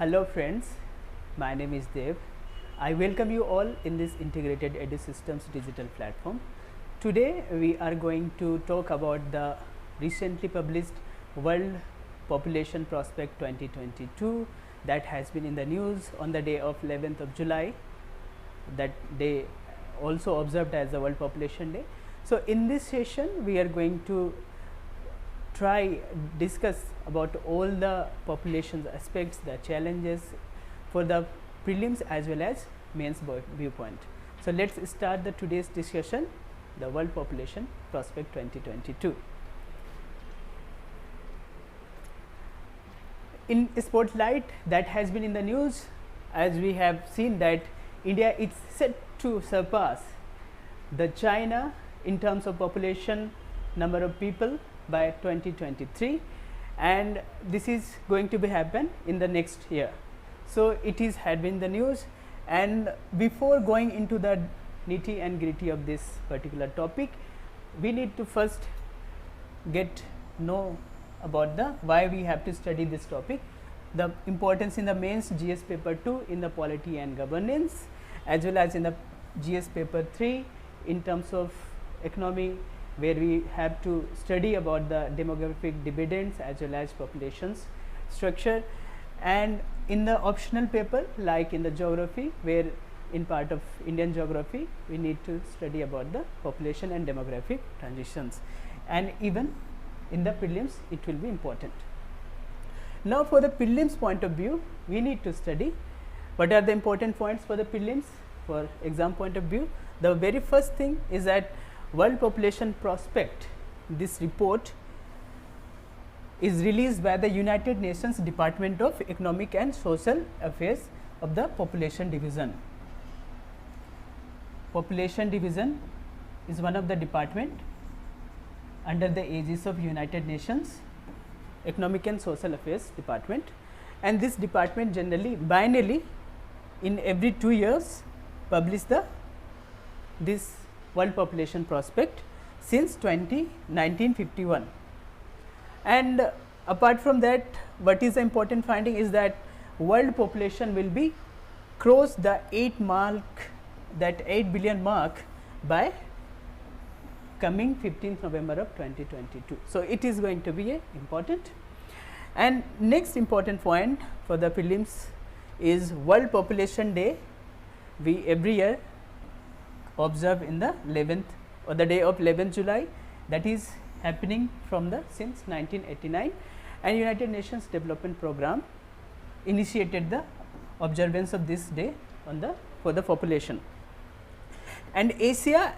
Hello friends, my name is Dev. I welcome you all in this integrated EduSystems digital platform. Today we are going to talk about the recently published World Population Prospect 2022 that has been in the news on the day of 11th of July. That day also observed as the World Population Day. So in this session we are going to discuss about all the population aspects, the challenges for the prelims as well as mains viewpoint. So let's start today's discussion, the World Population Prospect 2022. In spotlight that has been in the news, as we have seen that India is set to surpass the China in terms of population number of people by 2023, and this is going to be happen in the next year. So it is had been the news, and before going into the nitty and gritty of this particular topic, we need to first know about the why we have to study this topic, the importance in the mains GS paper 2 in the polity and governance, as well as in the GS paper 3 in terms of economy, where we have to study about the demographic dividends as well as populations structure, and in the optional paper like in the geography, where in part of Indian geography we need to study about the population and demographic transitions, and even in the prelims it will be important. Now for the prelims point of view, we need to study what are the important points for the prelims for exam point of view. The very first thing is that World Population Prospect, this report is released by the United Nations Department of Economic and Social Affairs of the Population Division. Population Division is one of the department under the aegis of United Nations Economic and Social Affairs Department, and this department generally biennially in every 2 years publish this World Population Prospect since 1951. And apart from that, what is the important finding is that world population will be cross the 8 billion mark by coming 15th November of 2022. So it is going to be important. And next important point for the prelims is World Population Day. We every year observe in the 11th or the day of 11th July, that is happening from since 1989, and United Nations Development Program initiated the observance of this day for the population. And Asia,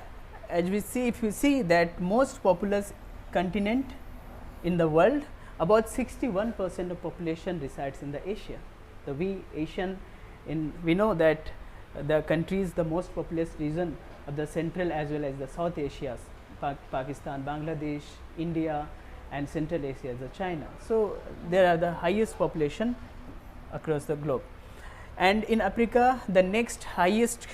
as we see, if you see that most populous continent in the world, about 61% of population resides in the Asia. So we know that the countries, the most populous region of the Central as well as the South Asia, Pakistan, Bangladesh, India, and Central Asia, the China. So there are the highest population across the globe. And in Africa, the next highest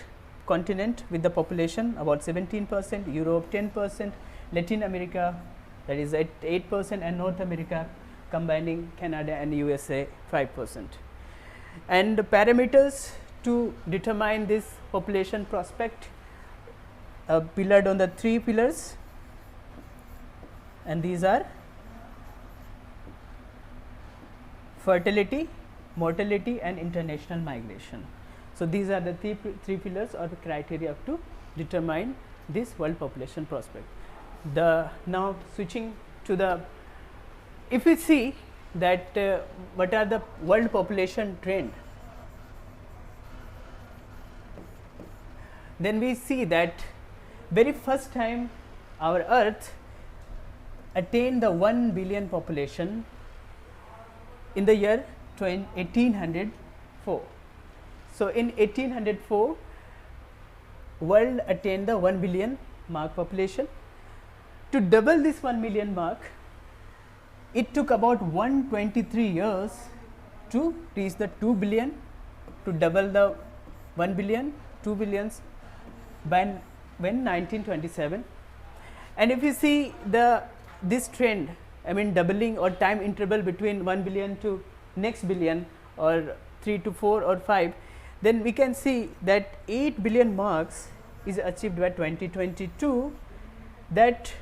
continent with the population about 17%, Europe 10%, Latin America that is at 8%, and North America combining Canada and USA 5%. And the parameters to determine this population prospect pillared on the 3 pillars, and these are fertility, mortality, and international migration. So these are the three pillars or the criteria to determine this world population prospect. Now switching to if we see that what are the world population trend, then we see that very first time our earth attained the 1 billion population in the year 1804. So in 1804 world attained the 1 billion mark population. To double this 1 million mark, it took about 123 years to reach the 2 billion, to double the 1 billion, 2 billions by when 1927. And if you see this trend, I mean doubling or time interval between 1 billion to next billion or 3 to 4 or 5, then we can see that 8 billion marks is achieved by 2022. That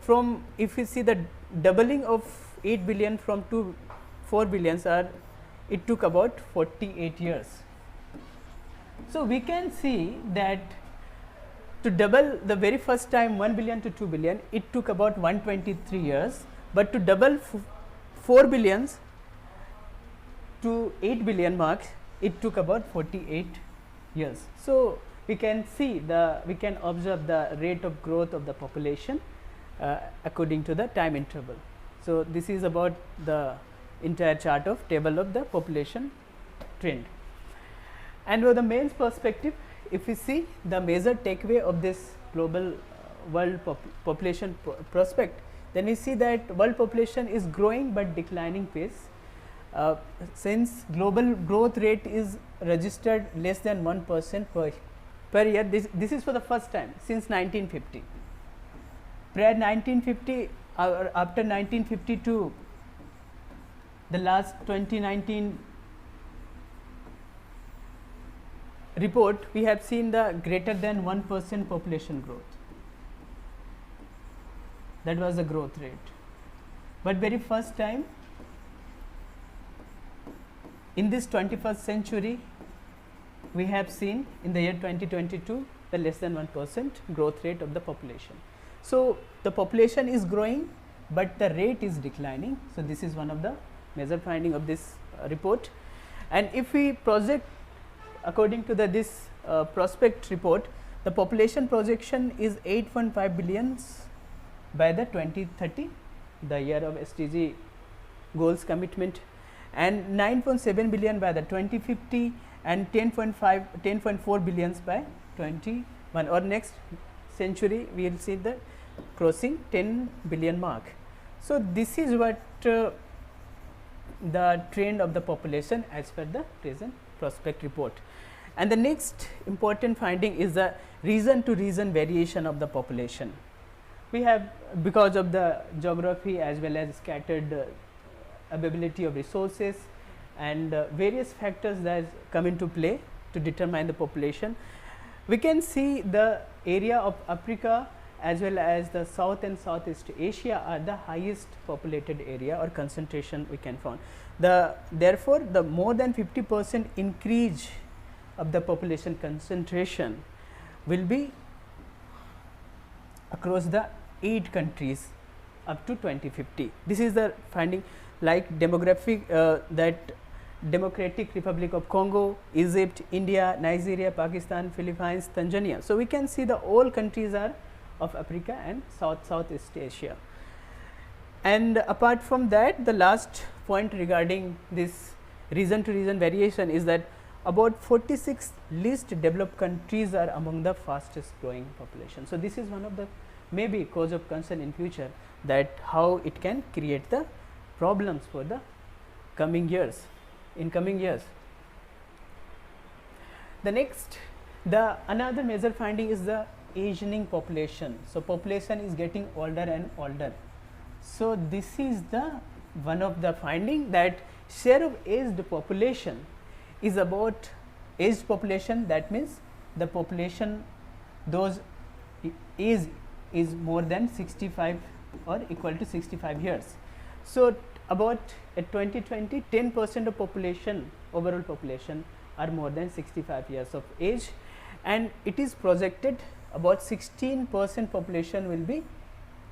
from, if we see the doubling of 8 billion from 2 4 billions are, it took about 48 years. So, we can see that to double the very first time 1 billion to 2 billion, it took about 123 years, but to double 4 billions to 8 billion marks, it took about 48 years. So, we can see we can observe the rate of growth of the population according to the time interval. So, this is about the entire chart of table of the population trend. And with the mains perspective, if we see the major takeaway of this global world population prospect, then we see that world population is growing but declining pace. Since global growth rate is registered less than 1% per year, this is for the first time since 1950. Prior 1950 or after 1952, the last 2019 report, we have seen the greater than 1% population growth. That was the growth rate. But very first time in this 21st century, we have seen in the year 2022 the less than 1% growth rate of the population. So, the population is growing, but the rate is declining. So, this is one of the major finding of this report. And if we project according to this prospect report, the population projection is 8.5 billions by the 2030, the year of SDG goals commitment, and 9.7 billion by the 2050, and 10.4 billions by 21, or next century we will see the crossing 10 billion mark. So, this is what the trend of the population as per the present prospect report. And the next important finding is the region to region variation of the population. We have, because of the geography as well as scattered availability of resources and various factors that come into play to determine the population, we can see the area of Africa as well as the South and Southeast Asia are the highest populated area or concentration we can find. Therefore, the more than 50% increase of the population concentration will be across the 8 countries up to 2050. This is the finding, like demographic that Democratic Republic of Congo, Egypt, India, Nigeria, Pakistan, Philippines, Tanzania. So, we can see the all countries are of Africa and Southeast Asia. And apart from that, the last point regarding this region to region variation is that about 46 least developed countries are among the fastest growing population. So, this is one of the maybe cause of concern in future, that how it can create the problems for the coming years, in coming years. The next, another major finding is the aging population. So, population is getting older and older. So, this is the one of the finding, that share of aged population is about aged population, that means the population those age is more than 65 or equal to 65 years. So, about at 2020 10% of population, overall population are more than 65 years of age, and it is projected about 16% population will be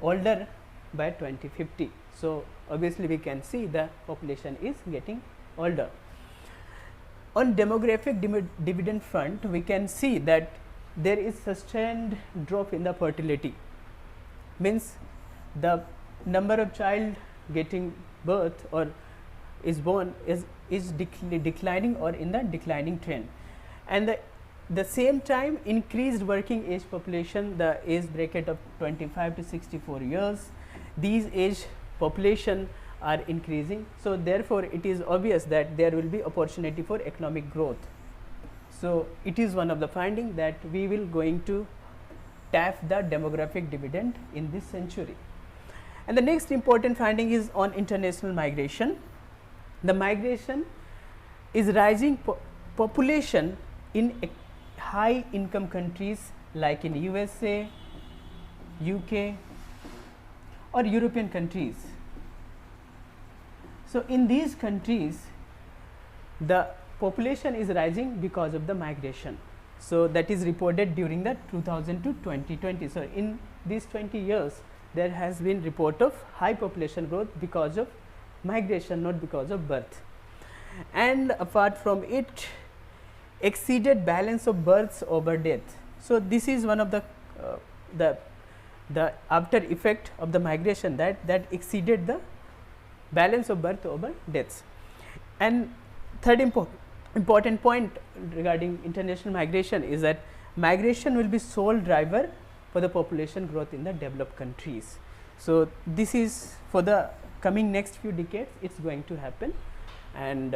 older by 2050. So, obviously, we can see the population is getting older. On demographic dividend front, we can see that there is sustained drop in the fertility, means the number of child getting birth or is born is declining or in the declining trend, and the same time increased working age population, the age bracket of 25 to 64 years, these age population are increasing. So, therefore, it is obvious that there will be opportunity for economic growth. So, it is one of the finding that we will going to tap the demographic dividend in this century. And the next important finding is on international migration. The migration is rising population in high income countries like in USA, UK or European countries. So, in these countries the population is rising because of the migration. So, that is reported during the 2000 to 2020. So, in these 20 years there has been report of high population growth because of migration, not because of birth. And apart from it, exceeded balance of births over death. So, this is one of the after effect of the migration that exceeded the balance of birth over deaths. And third important point regarding international migration is that migration will be sole driver for the population growth in the developed countries. So, this is for the coming next few decades it is going to happen, and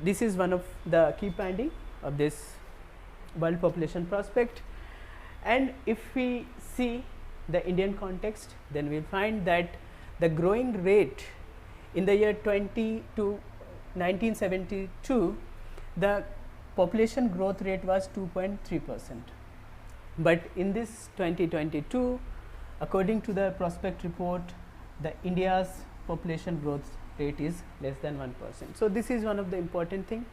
this is one of the key finding of this world population prospect. And if we see the Indian context, then we will find that the growing rate in the year 1972 the population growth rate was 2.3%, but in this 2022 according to the prospect report the India's population growth rate is less than 1%. So, this is one of the important thing.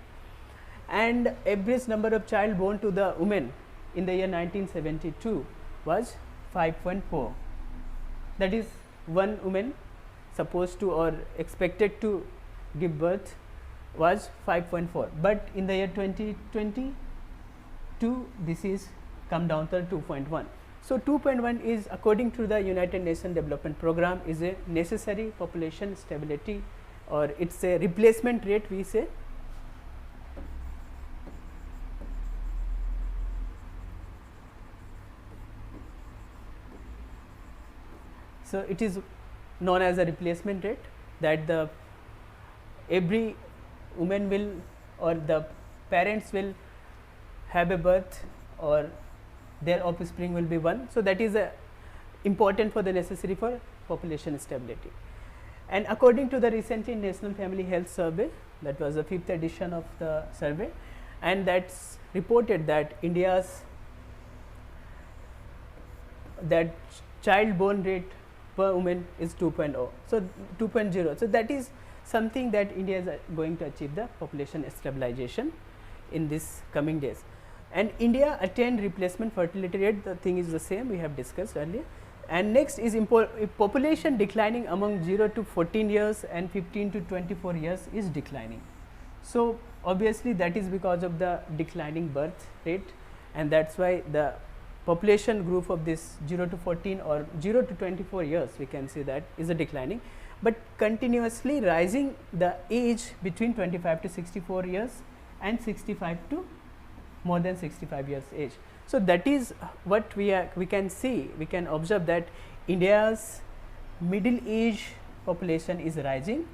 And average number of child born to the women in the year 1972 was 5.4, that is one woman supposed to or expected to give birth was 5.4, but in the year 2022 this is come down to 2.1. So, 2.1 is according to the United Nations Development Program is a necessary population stability, or it is a replacement rate we say. So, it is known as a replacement rate, that the every woman will or the parents will have a birth or their offspring will be one. So, that is important for the necessary for population stability. And according to the recently National Family Health Survey, that was the 5th edition of the survey, and that's reported that India's child born rate per woman is 2.0. So, 2.0. So, that is something that India is going to achieve the population stabilization in this coming days. And India attained replacement fertility rate, the thing is the same we have discussed earlier. And next is population declining among 0 to 14 years and 15 to 24 years is declining. So, obviously that is because of the declining birth rate, and that is why the population group of this 0 to 14 or 0 to 24 years we can see that is a declining, but continuously rising the age between 25 to 64 years and 65 to more than 65 years age. So, that is what we can see, we can observe that India's middle age population is rising,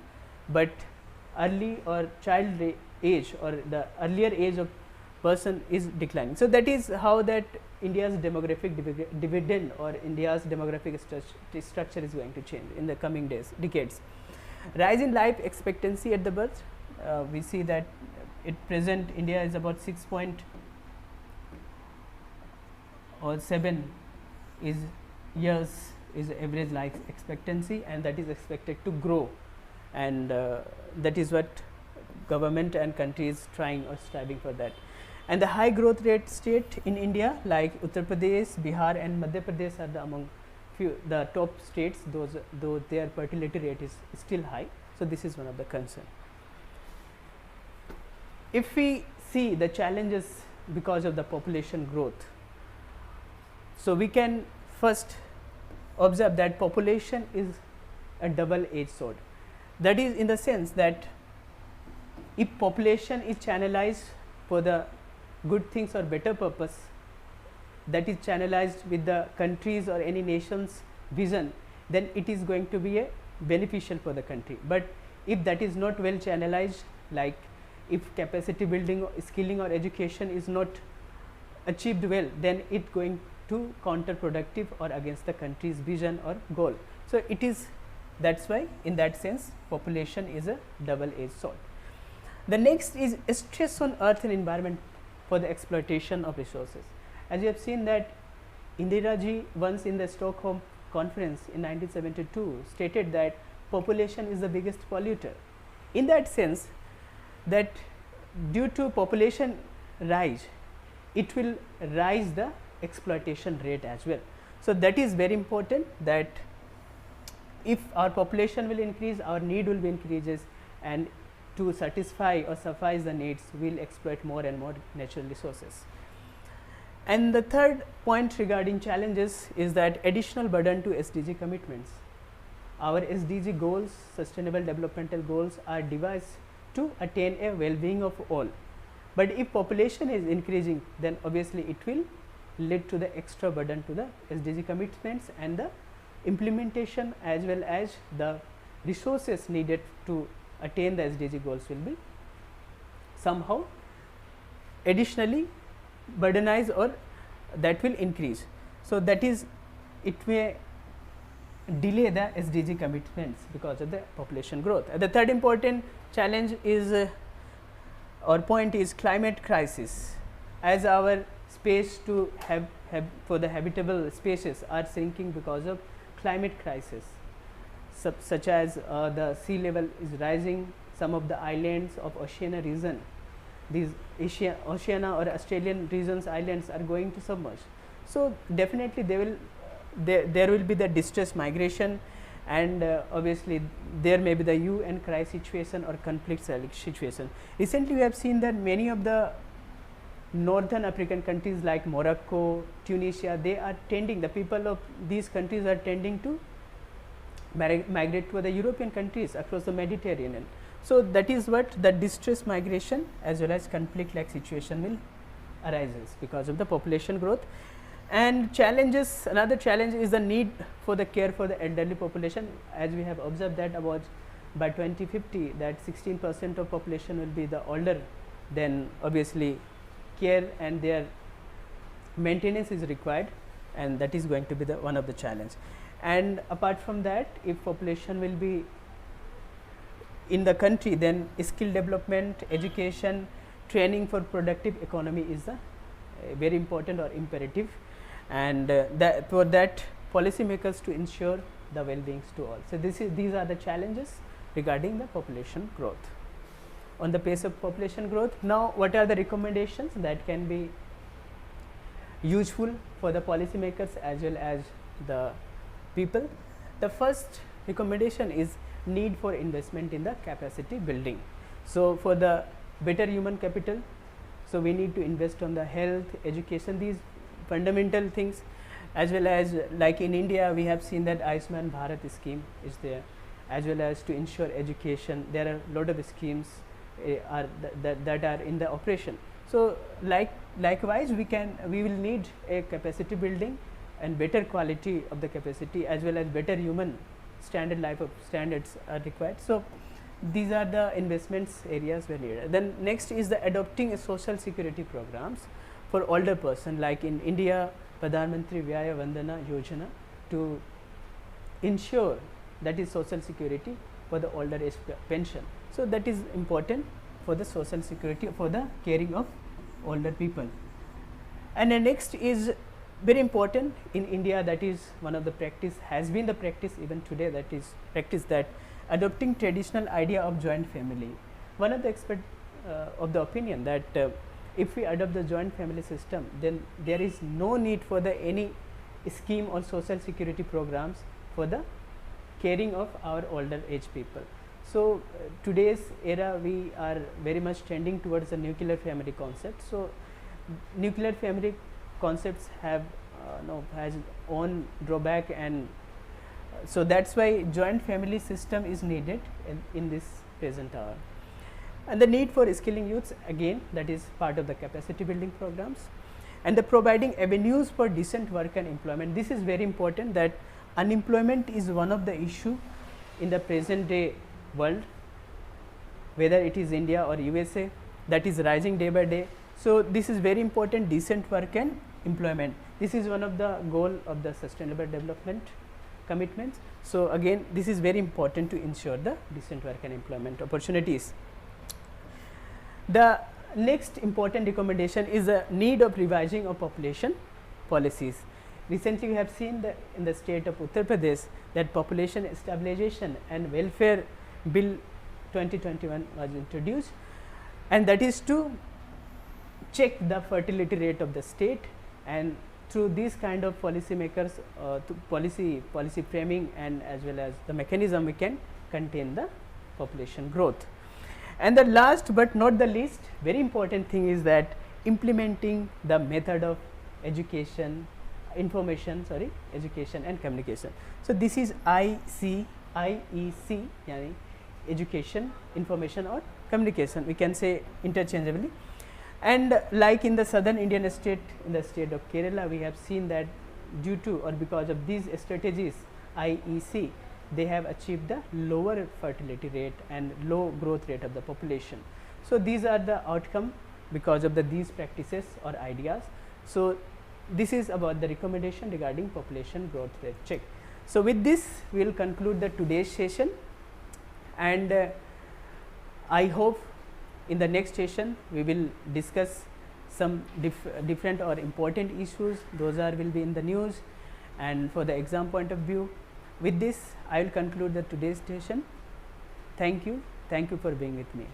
but early or child age or the earlier age of person is declining. So, that is how that India's demographic dividend or India's demographic structure is going to change in the coming decades. Rise in life expectancy at the birth, we see that at present India is about 6.7 years is average life expectancy, and that is expected to grow, and that is what government and country is trying or striving for that. And the high growth rate state in India like Uttar Pradesh, Bihar and Madhya Pradesh are among the top states, though their fertility rate is still high. So, this is one of the concern. If we see the challenges because of the population growth, so we can first observe that population is a double-edged sword. That is in the sense that if population is channelized for the good things or better purpose, that is channelized with the countries or any nation's vision, then it is going to be beneficial for the country. But if that is not well channelized, like if capacity building, skilling or education is not achieved well, then it going to counterproductive or against the country's vision or goal. So, it is, that is why in that sense population is a double-edged sword. The next is stress on earth and environment for the exploitation of resources. As you have seen that Indira ji once in the Stockholm conference in 1972 stated that population is the biggest polluter. In that sense, that due to population rise, it will rise the exploitation rate as well. So that is very important, that if our population will increase, our need will be increases, and to satisfy or suffice the needs, we will exploit more and more natural resources. And the third point regarding challenges is that additional burden to SDG commitments. Our SDG goals, sustainable developmental goals, are devised to attain a well-being of all. But if population is increasing, then obviously it will lead to the extra burden to the SDG commitments, and the implementation as well as the resources needed to attain the SDG goals will be somehow additionally burdenized, or that will increase. So that is, it may delay the SDG commitments because of the population growth. The third important challenge is or point is climate crisis. As our space to have for the habitable spaces are shrinking because of climate crisis, such as the sea level is rising, some of the islands of Oceania region, these Oceania or Australian regions islands are going to submerge. So definitely there will be the distress migration, and obviously there may be the UN crisis situation or conflict situation. Recently we have seen that many of the northern African countries like Morocco, Tunisia, they are tending, the people of these countries are tending to migrate to the European countries across the Mediterranean. So that is what the distress migration as well as conflict like situation will arises because of the population growth. And challenges, another challenge is the need for the care for the elderly population. As we have observed that about by 2050 that 16% of population will be the older, then obviously care and their maintenance is required, and that is going to be the one of the challenge. And apart from that, if population will be in the country, then skill development, education, training for productive economy is the very important or imperative, and that for that policymakers to ensure the well-beings to all. So these are the challenges regarding the population growth. On the pace of population growth, now what are the recommendations that can be useful for the policymakers as well as the people? The first recommendation is need for investment in the capacity building. So for the better human capital, so we need to invest on the health, education, these fundamental things, as well as like in India we have seen that Ayushman Bharat scheme is there, as well as to ensure education. There are a lot of schemes that are in the operation. So likewise we will need a capacity building and better quality of the capacity as well as better human life of standards are required. So these are the investments areas were needed. Then next is the adopting a social security programs for older person, like in India Pradhan Mantri Vyaya Vandana Yojana, to ensure that is social security for the older age pension. So that is important for the social security for the caring of older people. And the next is very important in India, that is one of the practice, has been the practice even today, that is practice that adopting traditional idea of joint family. One of the experts of the opinion that if we adopt the joint family system, then there is no need for the any scheme or social security programs for the caring of our older age people. So today's era we are very much tending towards the nuclear family concept. So nuclear family concepts have has own drawback, and so that's why joint family system is needed in this present hour. And the need for skilling youths, again that is part of the capacity building programs, and the providing avenues for decent work and employment. This is very important, that unemployment is one of the issue in the present day world, whether it is India or USA, that is rising day by day. So this is very important, decent work and employment. This is one of the goal of the sustainable development commitments. So again this is very important to ensure the decent work and employment opportunities. The next important recommendation is a need of revising of population policies. Recently, we have seen that in the state of Uttar Pradesh that Population Stabilization and Welfare Bill 2021 was introduced, and that is to check the fertility rate of the state, and through these kind of policy makers, policy framing and as well as the mechanism, we can contain the population growth. And the last but not the least very important thing is that implementing the method of education and communication. So, this is IEC, yani education, information or communication, we can say interchangeably. And like in the southern Indian state, in the state of Kerala, we have seen that due to or because of these strategies, IEC, they have achieved the lower fertility rate and low growth rate of the population. So, these are the outcome because of these practices or ideas. So, this is about the recommendation regarding population growth rate check. So, with this we will conclude the today's session, and I hope in the next session we will discuss some different or important issues. Those will be in the news and for the exam point of view. With this I will conclude the today's session. Thank you for being with me.